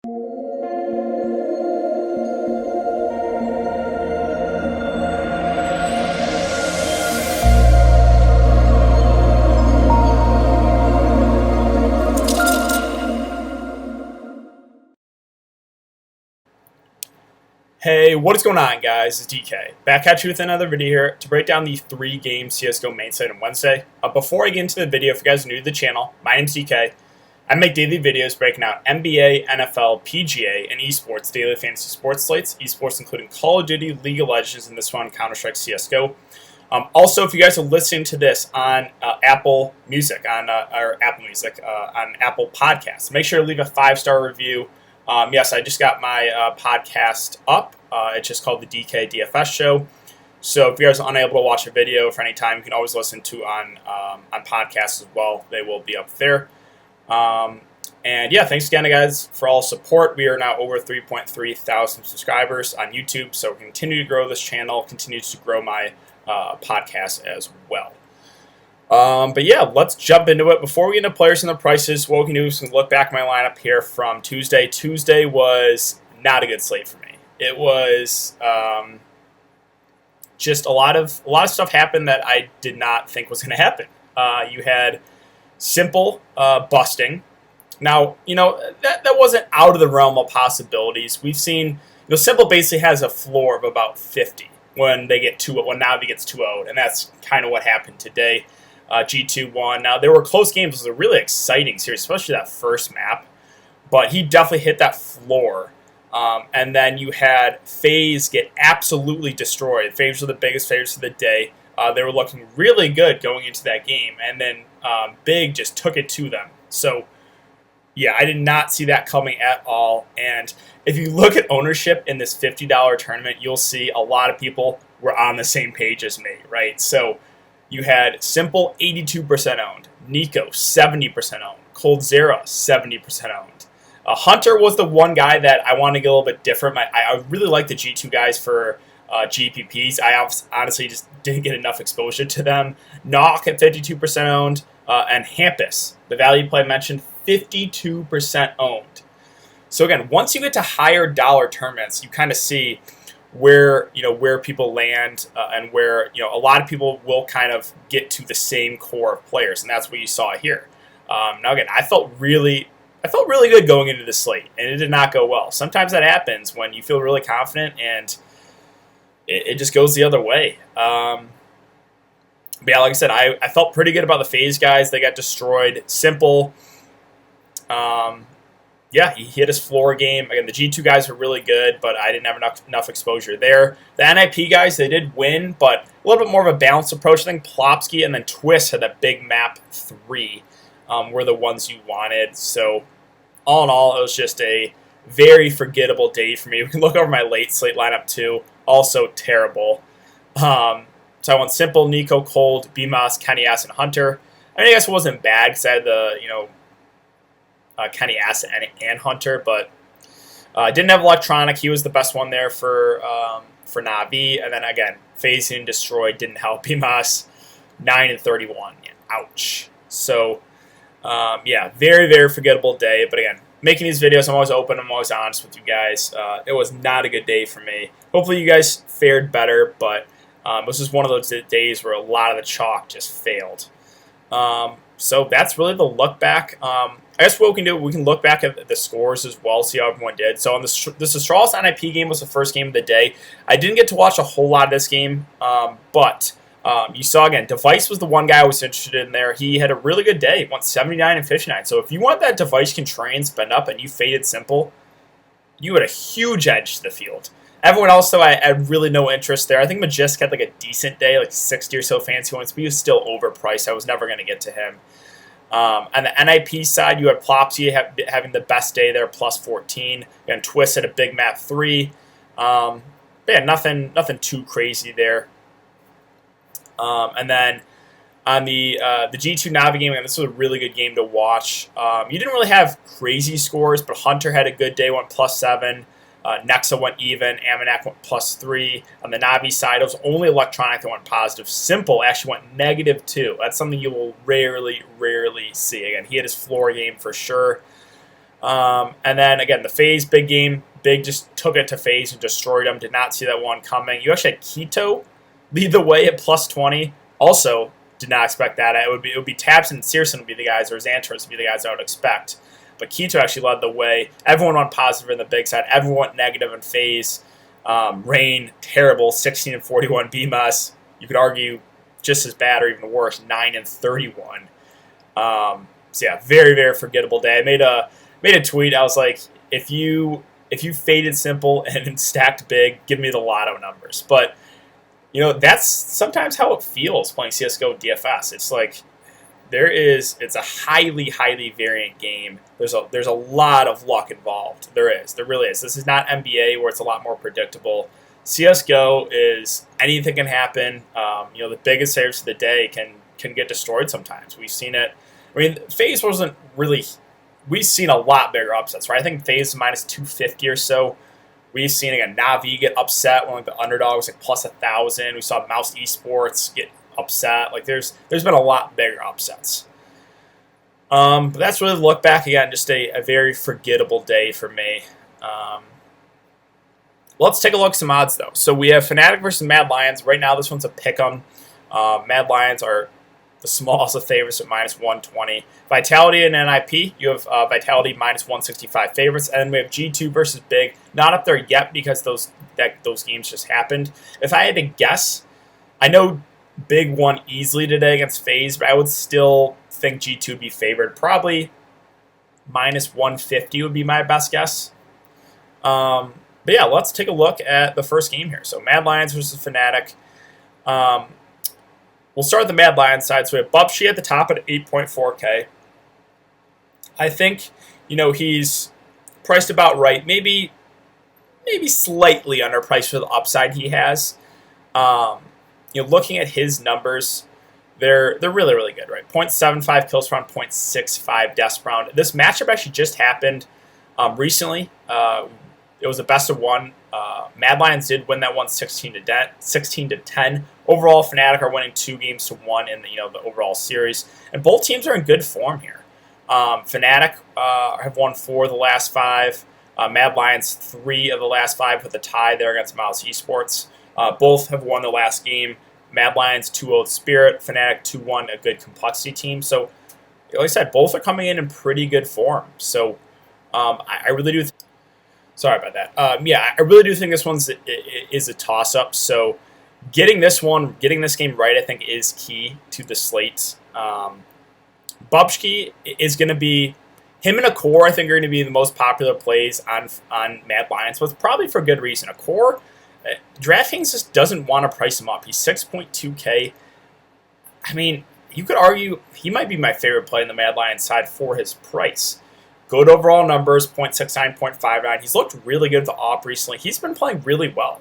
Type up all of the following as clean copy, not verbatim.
Hey, what is going on, guys? It's DK. Back at you with another video here to break down the 3-game CSGO main slate on Wednesday. Before I get into the video, if you guys are new to the channel, my name's DK. I make daily videos breaking out NBA, NFL, PGA, and esports daily fantasy sports slates. Esports including Call of Duty, League of Legends, and this one, Counter-Strike CSGO. Also, if you guys are listening to this on Apple Music, on Apple Podcasts, make sure to leave a 5-star review. Yes, I just got my podcast up. It's just called the DK DFS Show. So if you guys are unable to watch a video for any time, you can always listen to on podcasts as well. They will be up there. And yeah, thanks again, guys, for all support. We are now over 3.3 thousand subscribers on YouTube. So we continue to grow this channel, continue to grow my podcast as well. But yeah, let's jump into it. Before we get into players and the prices, what we can do is we can look back at my lineup here from Tuesday. Tuesday was not a good slate for me. It was just a lot of stuff happened that I did not think was going to happen. You had Simple busting. Now, that wasn't out of the realm of possibilities. We've seen, Simple basically has a floor of about 50 when they get when Navi gets 2-0, and that's kind of what happened today. G2 won. Now, there were close games. It was a really exciting series, especially that first map. But he definitely hit that floor. And then you had FaZe get absolutely destroyed. FaZe were the biggest favorites of the day. They were looking really good going into that game. And then Big just took it to them. So, yeah, I did not see that coming at all. And if you look at ownership in this $50 tournament, you'll see a lot of people were on the same page as me, right? So you had Simple 82% owned, Nico 70% owned, Cold Zero 70% owned. Hunter was the one guy that I wanted to get a little bit different. I really like the G2 guys for GPPs. I honestly just didn't get enough exposure to them. Knock at 52% owned, and Hampus, the value play mentioned, 52% owned. So again, once you get to higher dollar tournaments, you kind of see where people land and where a lot of people will kind of get to the same core of players, and that's what you saw here. Now again, I felt really good going into the slate, and it did not go well. Sometimes that happens when you feel really confident and it just goes the other way. But yeah, like I said, I felt pretty good about the FaZe guys. They got destroyed. Simple. Yeah, he hit his floor game. Again, the G2 guys were really good, but I didn't have enough exposure there. The NIP guys, they did win, but a little bit more of a balanced approach. I think Plopsky and then Twist had that big map 3 were the ones you wanted. So all in all, it was just a very forgettable day for me. We can look over my late slate lineup too. Also terrible. So I went Simple, Nico, Cold, BMOS, Kenny Ass, and Hunter. I guess it wasn't bad because I had the, Kenny Ass and Hunter, but didn't have Electronic. He was the best one there for Navi. And then again, FaZe and Destroyed didn't help BMOS. 9 and 31. Yeah, ouch. So yeah, very, very forgettable day. But again, making these videos, I'm always open. I'm always honest with you guys. It was not a good day for me. Hopefully you guys fared better, but it was just one of those days where a lot of the chalk just failed. So that's really the look back. I guess what we can do, we can look back at the scores as well, see how everyone did. So on this Astralis NIP game was the first game of the day. I didn't get to watch a whole lot of this game, but you saw, again, Device was the one guy I was interested in there. He had a really good day. He went 79 and 59. So if you want that Device contrarian spend up and you faded Simple, you had a huge edge to the field. Everyone else, though, I had really no interest there. I think Majestic had like a decent day, like 60 or so fancy points, but he was still overpriced. I was never going to get to him. On the NIP side, you had Plopsy having the best day there, plus 14. And Twist had a big map 3. But yeah, nothing too crazy there. And then on the G2 Navi game, and this was a really good game to watch. You didn't really have crazy scores, but Hunter had a good day, went plus 7. Nexa went even. Amanak went plus 3. On the Navi side, it was only Electronic that went positive. Simple actually went negative 2. That's something you will rarely see. Again, he had his floor game for sure. And then again, the FaZe big game. Big just took it to FaZe and destroyed them. Did not see that one coming. You actually had Keto lead the way at plus 20. Also, did not expect that. It would be Tabs and Searson would be the guys, or Xanters would be the guys I would expect. But Keto actually led the way. Everyone went positive in the big side. Everyone went negative in FaZe. Rain, terrible, 16 and 41. BMS, you could argue just as bad or even worse, 9 and 31. So yeah, very, very forgettable day. I made a tweet. I was like, if you faded simple and stacked big, give me the lotto numbers. But that's sometimes how it feels playing CS:GO DFS. It's like it's a highly, highly variant game. There's a lot of luck involved. There really is. This is not NBA where it's a lot more predictable. CS:GO is anything can happen. The biggest saves of the day can get destroyed sometimes. We've seen it. I mean, FaZe wasn't really. We've seen a lot bigger upsets, right? I think FaZe is minus 250 or so. We've seen again Navi get upset when the underdog was like plus 1,000. We saw Mouse Esports get upset. Like there's been a lot bigger upsets. But that's really the look back again, just a very forgettable day for me. Let's take a look at some odds though. So we have Fnatic versus Mad Lions. Right now this one's a pick'em. Mad Lions are the smallest of favorites at minus 120. Vitality and NIP, you have Vitality minus 165 favorites. And then we have G2 versus Big. Not up there yet because those games just happened. If I had to guess, I know Big won easily today against FaZe, but I would still think G2 would be favored. Probably minus 150 would be my best guess. But yeah, let's take a look at the first game here. So Mad Lions versus Fnatic. We'll start with the Mad Lions side. So we have Bubshy at the top at 8.4K. I think, he's priced about right. Maybe slightly underpriced for the upside he has. Looking at his numbers, they're really, really good, right? 0.75 kills per round, 0.65 deaths per round. This matchup actually just happened recently. It was a best of one. Mad Lions did win that one 16 to 10. Overall, Fnatic are winning 2-1 in the overall series, and both teams are in good form here. Fnatic have won 4 of the last 5. Mad Lions 3 of the last 5 with a tie there against Mouse Esports. Both have won the last game. Mad Lions 2-0 Spirit, Fnatic 2-1 a good complexity team. So, like I said, both are coming in pretty good form. So, I really do. Sorry about that. I really do think this one's is a toss-up. So, getting this game right, I think, is key to the slate. Bubsky is going to be him and Akor. I think are going to be the most popular plays on Mad Lions, but probably for good reason. Akor, Draftkings just doesn't want to price him up. He's 6.2K. I mean, you could argue he might be my favorite play in the Mad Lions side for his price. Good overall numbers, 0.69, 0.59. He's looked really good at the AWP recently. He's been playing really well.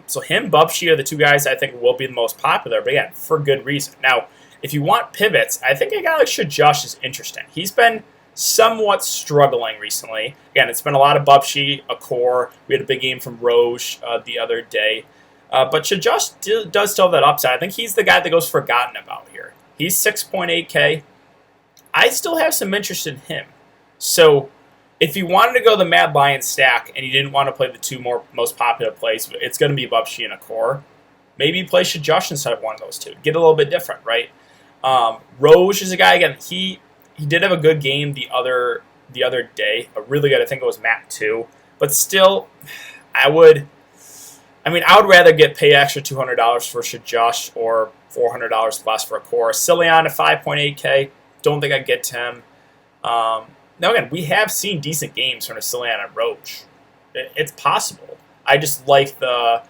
So him, Bubshy are the two guys I think will be the most popular, but again, for good reason. Now, if you want pivots, I think a guy like Shajosh is interesting. He's been somewhat struggling recently. Again, it's been a lot of Bubshy, Akor. We had a big game from Roche the other day. But Shajosh does still have that upside. I think he's the guy that goes forgotten about here. He's 6.8K. I still have some interest in him. So if you wanted to go the Mad Lion stack and you didn't want to play the two most popular plays, it's going to be Bubshy and Akor. Maybe you play Shajosh instead of one of those two. Get a little bit different, right? Roche is a guy, again, he did have a good game the other day. A really good, I think it was map 2. But still, I would rather pay extra $200 for Shajosh or $400 less for Akor. Cillian at 5.8K. Don't think I'd get to him. Now again, we have seen decent games from Cillian and Roche. It's possible. I just like the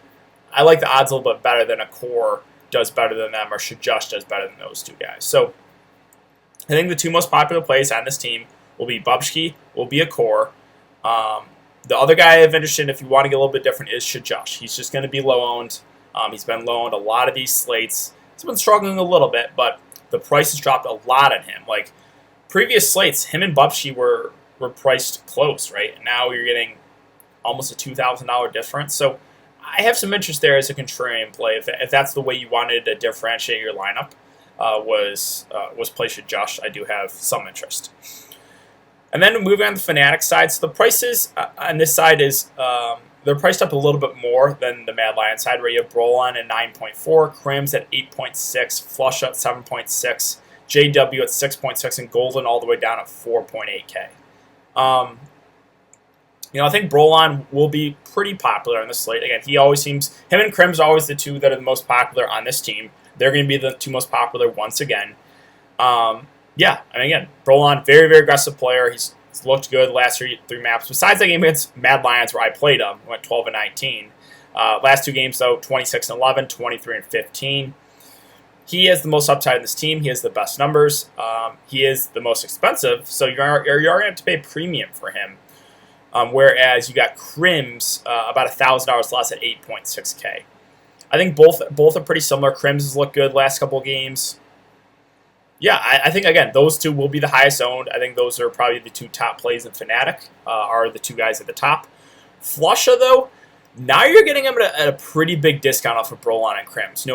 odds a little bit better than Akor does better than them, or Shajosh does better than those two guys. So I think the two most popular plays on this team will be Bubsky, will be Akor. The other guy I have interest in, if you want to get a little bit different, is Shajosh. He's just going to be low-owned. He's been low-owned a lot of these slates. He's been struggling a little bit, but the price has dropped a lot on him. Like, previous slates, him and Bubshy were priced close, right? And now you're getting almost a $2,000 difference. So I have some interest there as a contrarian play. If that's the way you wanted to differentiate your lineup, was play Shajosh, I do have some interest. And then moving on to the Fnatic side, so the prices on this side is they're priced up a little bit more than the Mad Lion side, where you have Brolon at 9.4, Crims at 8.6, Flush at 7.6, JW at 6.6, and Golden all the way down at 4.8K. I think Brolon will be pretty popular on the slate. Again, him and Crims are always the two that are the most popular on this team. They're going to be the two most popular once again. Again, Brolon, very, very aggressive player. He's looked good the last three maps. Besides that game against Mad Lions where I played him, went 12-19. Last two games, though, 26-11, 23-15. He has the most upside in this team. He has the best numbers. He is the most expensive, so you're going to have to pay a premium for him. Whereas you got Crims about $1,000 less at 8.6K. I think both are pretty similar. Crims has looked good last couple of games. Yeah, I think, again, those two will be the highest owned. I think those are probably the two top plays in Fnatic, are the two guys at the top. Flusha, though, now you're getting him at a pretty big discount off of Brolon and Crims.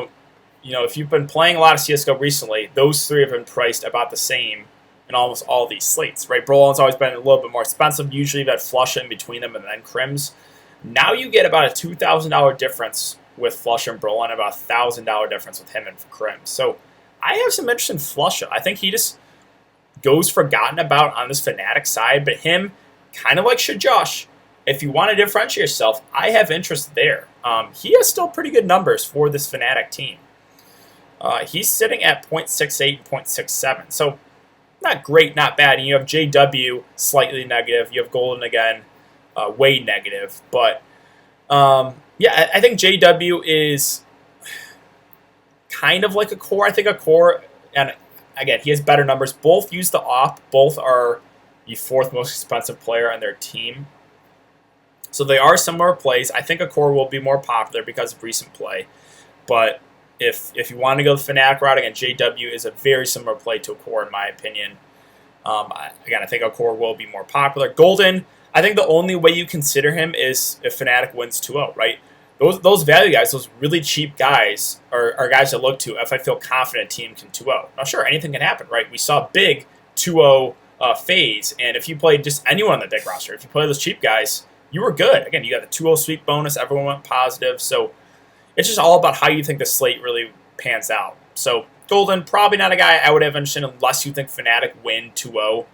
If you've been playing a lot of CSGO recently, those three have been priced about the same in almost all these slates, right? Brolon's always been a little bit more expensive. Usually you've had Flusha in between them and then Crims. Now you get about a $2,000 difference with Flusha and Brolon, about a $1,000 difference with him and Crims. So I have some interest in Flusha. I think he just goes forgotten about on this Fnatic side, but him, kind of like Shajosh, if you want to differentiate yourself, I have interest there. He has still pretty good numbers for this Fnatic team. He's sitting at 0.68 and 0.67, so not great, not bad. And you have JW slightly negative. You have Golden again, way negative. But I think JW is kind of like a core. I think a core, and again, he has better numbers. Both use the AWP. Both are the fourth most expensive player on their team. So they are similar plays. I think a core will be more popular because of recent play. But if you want to go the Fnatic route, again, JW is a very similar play to a core in my opinion. I think a core will be more popular. Golden, I think the only way you consider him is if Fnatic wins 2-0, right? Those value guys, those really cheap guys, are guys to look to if I feel confident a team can 2-0. Now, sure, anything can happen, right? We saw big 2-0 phase, and if you played just anyone on the big roster, if you play those cheap guys, you were good. Again, you got the 2-0 sweep bonus, everyone went positive, so it's just all about how you think the slate really pans out. So Golden, probably not a guy I would have interest in unless you think Fnatic win 2-0.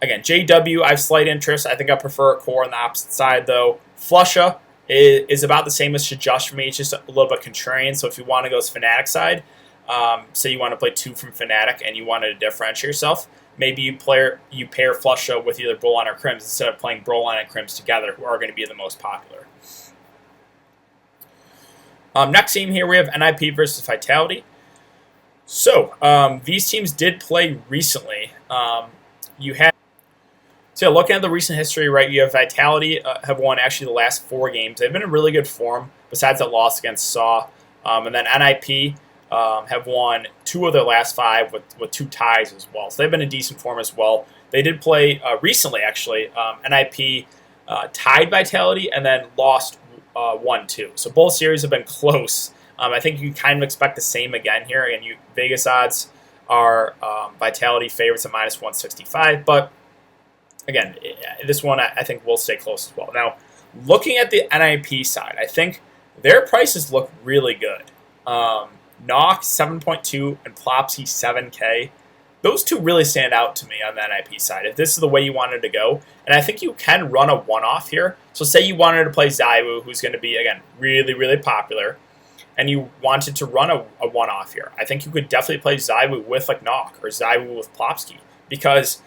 Again, JW, I have slight interest. I think I prefer a core on the opposite side, though. Flusha is about the same as Shajosh for me. It's just a little bit contrarian. So if you want to go to Fnatic side, say you want to play two from Fnatic and you wanted to differentiate yourself, maybe you pair Flusha with either Brolon or Crims instead of playing Brolon and Crims together, who are going to be the most popular. Next team here, we have NIP versus Vitality. So these teams did play recently. Looking at the recent history, right, you have Vitality have won actually the last 4 games. They've been in really good form, besides that loss against SAW. And then NIP have won 2 of their last 5 with 2 ties as well. So they've been in decent form as well. They did play recently, actually. NIP tied Vitality and then lost 1-2. So both series have been close. I think you can kind of expect the same again here. Again, Vegas odds are Vitality favorites at -165, but again, this one I think will stay close as well. Now, looking at the NIP side, I think their prices look really good. Nock 7.2 and Plopsy 7K. Those two really stand out to me on the NIP side. If this is the way you wanted to go, and I think you can run a one-off here. So say you wanted to play Zywoo, who's going to be, again, really, really popular, and you wanted to run a one-off here. I think you could definitely play Zywoo with like Nock or Zywoo with Plopsky, because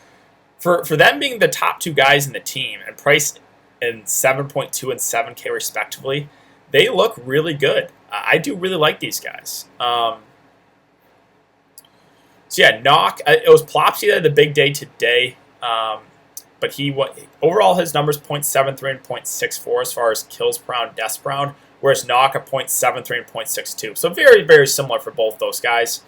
for them being the top 2 guys in the team and priced in 7.2 and 7K respectively, they look really good. I do really like these guys. Nock, it was Plopsy that had the big day today, but overall his numbers 0.73 and 0.64 as far as kills per round, deaths per round, whereas Nock at 0.73 and 0.62. So very, very similar for both those guys.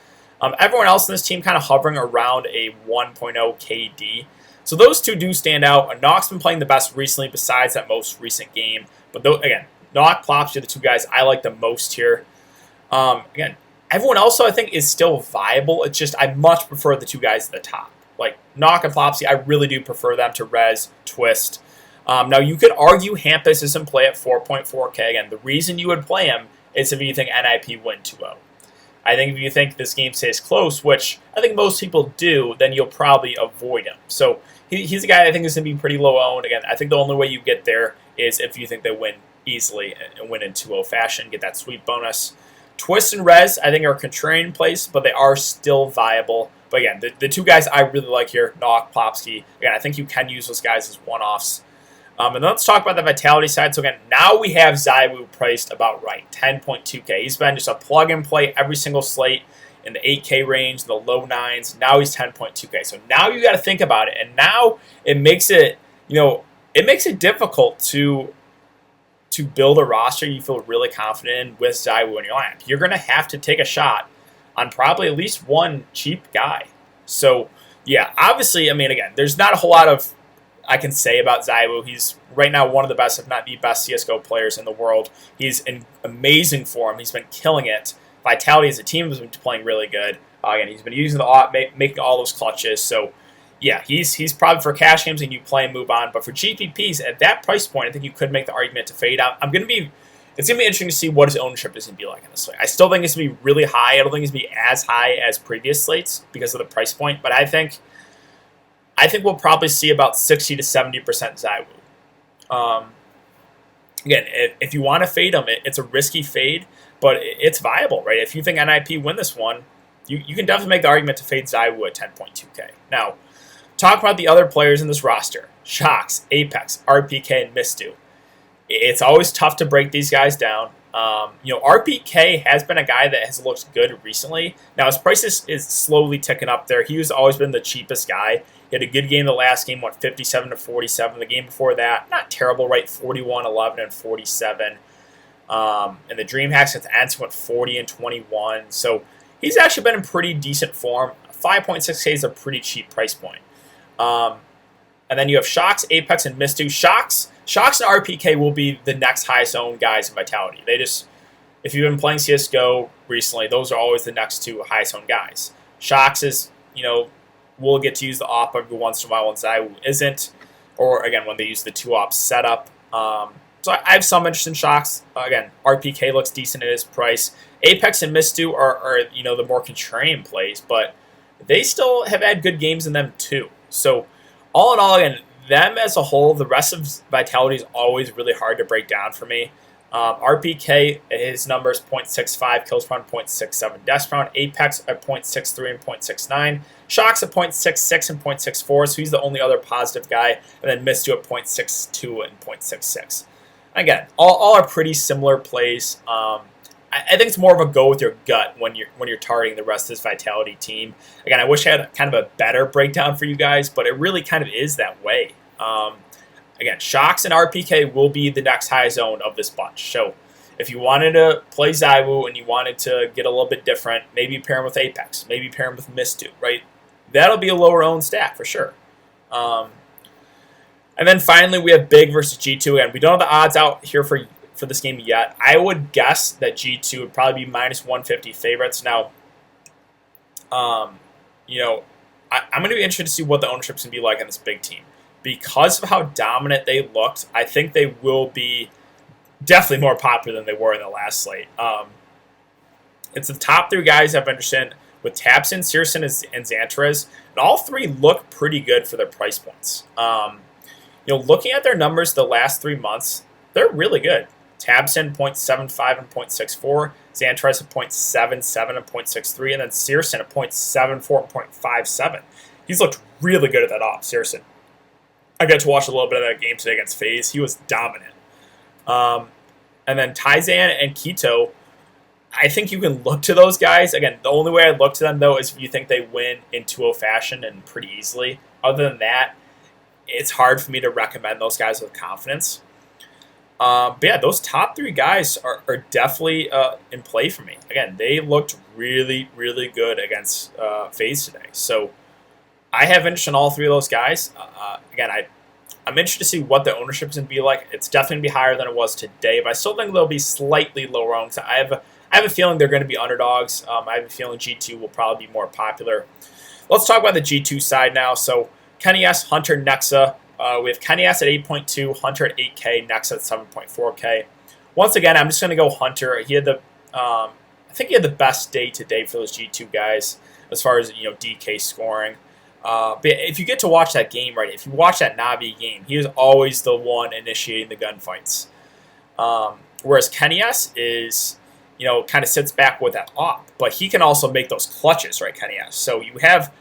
Everyone else in this team kind of hovering around a 1.0 KD. So those two do stand out. Nock's been playing the best recently besides that most recent game. But again, Nock, Plopsy are the 2 guys I like the most here. Again, everyone else, I think, is still viable. It's just I much prefer the 2 guys at the top. Like Knock and Plopsy, I really do prefer them to Rez, Twist. Now, you could argue Hampus is in play at 4.4K. Again, the reason you would play him is if you think NIP win 2-0. I think if you think this game stays close, which I think most people do, then you'll probably avoid him. So he's a guy I think is going to be pretty low owned. Again, I think the only way you get there is if you think they win easily and win in 2-0 fashion, get that sweet bonus. Twist and Rez, I think, are contrarian plays, but they are still viable. But again, the two guys I really like here, Knock, Plopsky, again, I think you can use those guys as one-offs. And then let's talk about the Vitality side. So again, now we have ZywOo priced about right, 10.2K. He's been just a plug-and-play every single slate in the 8K range, the low 9s. Now he's 10.2K. So now you got to think about it. And now it makes it, it makes it difficult to build a roster you feel really confident in with ZywOo in your lineup. You're going to have to take a shot on probably at least one cheap guy. So, yeah, obviously, I mean, again, there's not a whole lot of I can say about ZywOo. He's right now one of the best, if not the best, CSGO players in the world. He's in amazing form. He's been killing it. Vitality as a team has been playing really good. Again, he's been using the AWP, making all those clutches. So, yeah, he's probably for cash games and you play and move on. But for GPPs, at that price point, I think you could make the argument to fade out. It's going to be interesting to see what his ownership is going to be like in this slate. I still think it's going to be really high. I don't think it's going to be as high as previous slates because of the price point. But I think we'll probably see about 60 to 70% ZywOo. Again, if you want to fade him, it's a risky fade, but it's viable, right? If you think NIP win this one, you can definitely make the argument to fade ZywOo at 10.2K. Now, talk about the other players in this roster. Shox, Apex, RPK, and Mistu. It's always tough to break these guys down. RPK has been a guy that has looked good recently. Now, his price is slowly ticking up there. He's always been the cheapest guy. He had a good game the last game, 57 to 47. The game before that, not terrible, right? 41, 11, and 47. And the DreamHacks at the end went 40 and 21. So he's actually been in pretty decent form. 5.6K is a pretty cheap price point. And then you have Shox, Apex, and Mistu. Shox and RPK will be the next highest owned guys in Vitality. If you've been playing CSGO recently, those are always the next two highest owned guys. Shox is, will get to use the AWP every once in a while when ZywOo isn't, or again, when they use the 2-AWP setup. So I have some interest in Shox. Again, RPK looks decent at his price. Apex and Mistu are the more contrarian plays, but they still have had good games in them too. So all in all, again, them as a whole, the rest of Vitality is always really hard to break down for me. RPK, his numbers 0.65, kills per round 0.67, deaths per round. Apex at 0.63 and 0.69. Shox at 0.66 and 0.64, so he's the only other positive guy. And then Mistu at 0.62 and 0.66. Again, all are pretty similar plays. I think it's more of a go with your gut when you're targeting the rest of this Vitality team. Again, I wish I had kind of a better breakdown for you guys, but it really kind of is that way. Again, Shox and RPK will be the next high zone of this bunch. So if you wanted to play ZywOo and you wanted to get a little bit different, maybe pair him with Apex, maybe pair him with Mistu, right? That'll be a lower owned stack for sure. And then finally, we have Big versus G2. Again, we don't have the odds out here for this game yet. I would guess that G2 would probably be minus 150 favorites. Now, I'm going to be interested to see what the ownership's going to be like on this Big team. Because of how dominant they looked, I think they will be definitely more popular than they were in the last slate. It's the top three guys I've understood with tabseN, Searson, and Xantares, and all three look pretty good for their price points. Looking at their numbers the last 3 months, they're really good. tabseN 0.75 and 0.64, Xantares at 0.77 and 0.63, and then Searson at 0.74 and 0.57. He's looked really good at that AWP, Searson. I got to watch a little bit of that game today against FaZe. He was dominant. And then Tyzan and Keto, I think you can look to those guys. Again, the only way I look to them, though, is if you think they win in 2-0 fashion and pretty easily. Other than that, it's hard for me to recommend those guys with confidence. But yeah, those top three guys are definitely in play for me. Again, they looked really, really good against FaZe today. So I have interest in all three of those guys. Again, I'm interested to see what the ownership is going to be like. It's definitely going to be higher than it was today, but I still think they'll be slightly lower owned. I have a feeling they're going to be underdogs. I have a feeling G2 will probably be more popular. let's talk about the G2 side now. So Kenny S, Hunter, Nexa. We have Kenny S at 8.2, Hunter at 8K, Nexa at 7.4K. Once again, I'm just going to go Hunter. He had I think he had the best day to day for those G2 guys as far as DK scoring. But if you get to watch that game, right? If you watch that Navi game, he was always the one initiating the gunfights. Whereas Kenny S is, kind of sits back with that op, but he can also make those clutches, right? Kenny S. So you have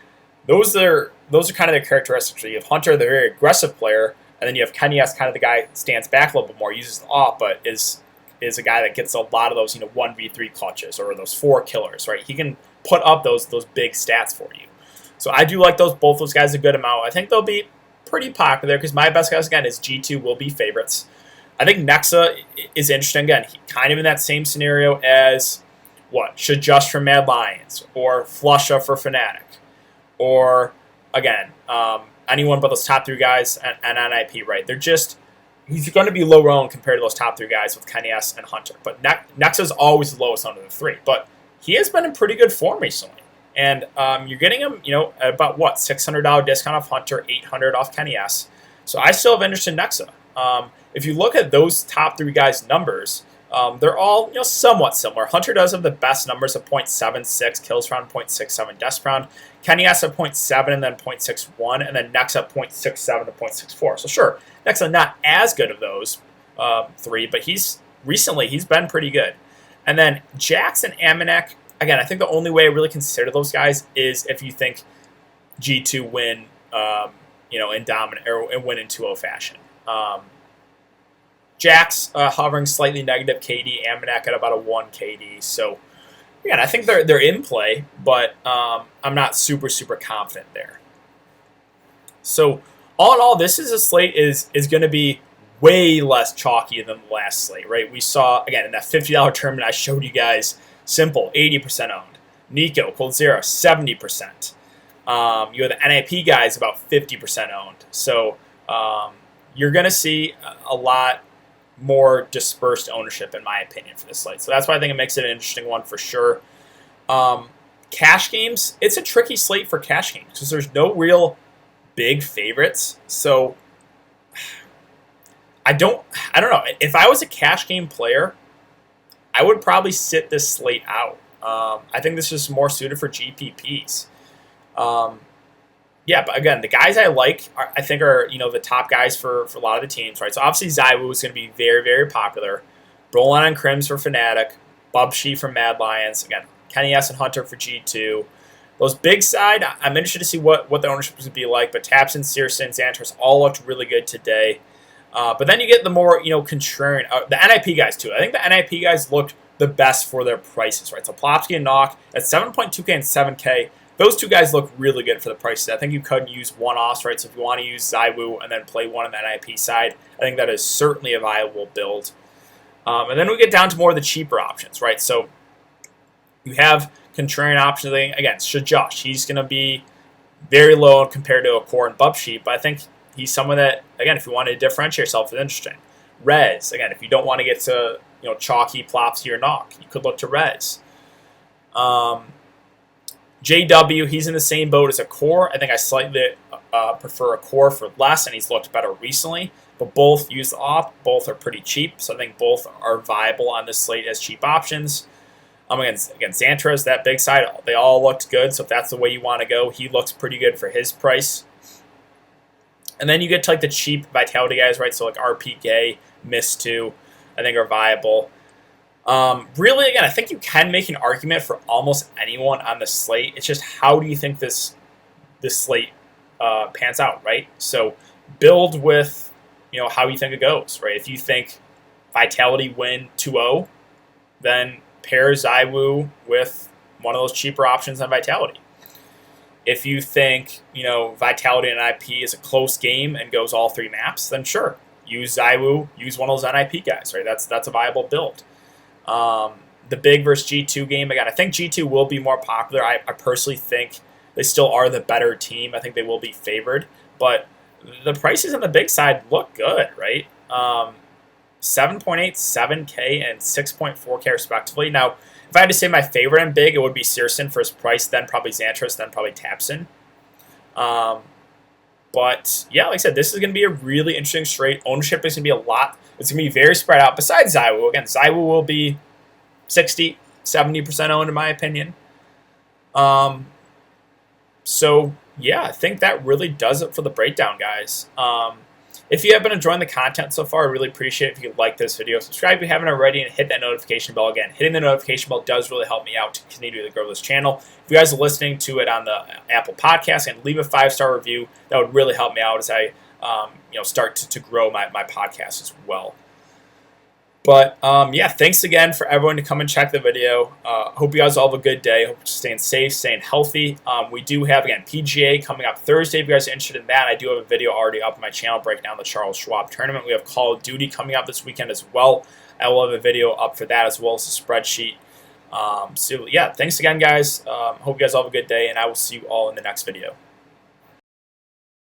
those are kind of their characteristics. You have Hunter, the very aggressive player, and then you have Kenny S, kind of the guy that stands back a little bit more, uses the op, but is a guy that gets a lot of those 1v3 clutches or those 4 killers, right? He can put up those big stats for you. So I do like both those guys a good amount. I think they'll be pretty popular because my best guys, again, is G2 will be favorites. I think Nexa is interesting. Again, kind of in that same scenario as Should Just for Mad Lions or Flusha for Fnatic. Or, again, anyone but those top 3 guys and NIP, right? He's going to be low owned compared to those top 3 guys with Kenny S and Hunter. But Nexa's always the lowest under the 3. But he has been in pretty good form recently. And you're getting him, at about $600 discount off Hunter, $800 off Kenny S. So I still have interest in Nexa. If you look at those top 3 guys' numbers, they're all somewhat similar. Hunter does have the best numbers of 0.76 kills round, 0.67 deaths round. Kenny S at 0.7 and then 0.61, and then Nexa at 0.67 to 0.64. So sure, Nexa not as good of those 3, but he's been pretty good. And then Jax and Amanek, again, I think the only way I really consider those guys is if you think G2 win, in dominant or win in 2-0 fashion. Jax hovering slightly negative KD, Amanek at about a 1 KD. So, again, I think they're in play, but I'm not super confident there. So, all in all, this is a slate is going to be way less chalky than the last slate, right? We saw, again, in that $50 tournament I showed you guys, Simple, 80% owned. Nico, Coldzera, 70%. You have the NIP guys about 50% owned. So, you're going to see a lot more dispersed ownership, in my opinion, for this slate. So that's why I think it makes it an interesting one for sure. Cash games, it's a tricky slate for cash games because there's no real big favorites. So I don't know. If I was a cash game player, I would probably sit this slate out. I think this is more suited for GPPs. Yeah, but again, the guys I like, I think are the top guys for a lot of the teams, right? So obviously ZywOo is going to be very, very popular. Brolin and Crims for Fnatic. Bubshy for Mad Lions. Again, Kenny S and Hunter for G2. Those big side, I'm interested to see what the ownership is going to be like. But Tapson, Searson, Xantros all looked really good today. But then you get the more contrarian, the NIP guys too. I think the NIP guys looked the best for their prices, right? So Plopsky and Nock at 7.2K and 7K. Those 2 guys look really good for the prices. I think you could use one-offs, right? So if you want to use ZywOo and then play one on the NIP side, I think that is certainly a viable build. And then we get down to more of the cheaper options, right? So you have contrarian options. Again, Shajosh. He's going to be very low compared to a Core and Bubshy, but I think he's someone that, again, if you want to differentiate yourself, is interesting. Rez, again, if you don't want to get to chalky, Plopsky, or Nock, you could look to Rez. JW, he's in the same boat as a Core. I think I slightly prefer a Core for less, and he's looked better recently. But both use the op. Both are pretty cheap, so I think both are viable on this slate as cheap options. Again, Xantros, that big side, they all looked good, so if that's the way you want to go, he looks pretty good for his price. And then you get to the cheap Vitality guys, right? So RPK, Mist2, I think are viable. Really, again, I think you can make an argument for almost anyone on the slate. It's just how do you think this slate pans out, right? So build with how you think it goes, right? If you think Vitality win 2-0, then pair ZywOo with one of those cheaper options on Vitality. If you think Vitality and NIP is a close game and goes all 3 maps, then sure, use ZywOo, use one of those NIP guys, right? That's a viable build. The big versus G2 game, again, I think G2 will be more popular. I personally think they still are the better team. I think they will be favored, but the prices on the big side look good, right? 7.8, 7K, and 6.4K respectively. Now, If I had to say my favorite in big, it would be Searson for his price, then probably Xantros, then probably Tapson. But yeah, like I said, this is going to be a really interesting straight. Ownership is going to be a lot. It's going to be very spread out. Besides Zywoo, again, Zywoo will be 60, 70% owned in my opinion. So yeah, I think that really does it for the breakdown, guys. If you have been enjoying the content so far, I really appreciate it if you could like this video, subscribe if you haven't already, and hit that notification bell. Again, hitting the notification bell does really help me out to continue to grow this channel. If you guys are listening to it on the Apple Podcast, and leave a 5-star review, that would really help me out as I start to grow my podcast as well. But yeah, thanks again for everyone to come and check the video. Hope you guys all have a good day. Hope you're staying safe, staying healthy. We do have, again, PGA coming up Thursday. If you guys are interested in that, I do have a video already up on my channel breaking down the Charles Schwab tournament. We have Call of Duty coming up this weekend as well. I will have a video up for that as well as a spreadsheet. So yeah, thanks again, guys. Hope you guys all have a good day, and I will see you all in the next video.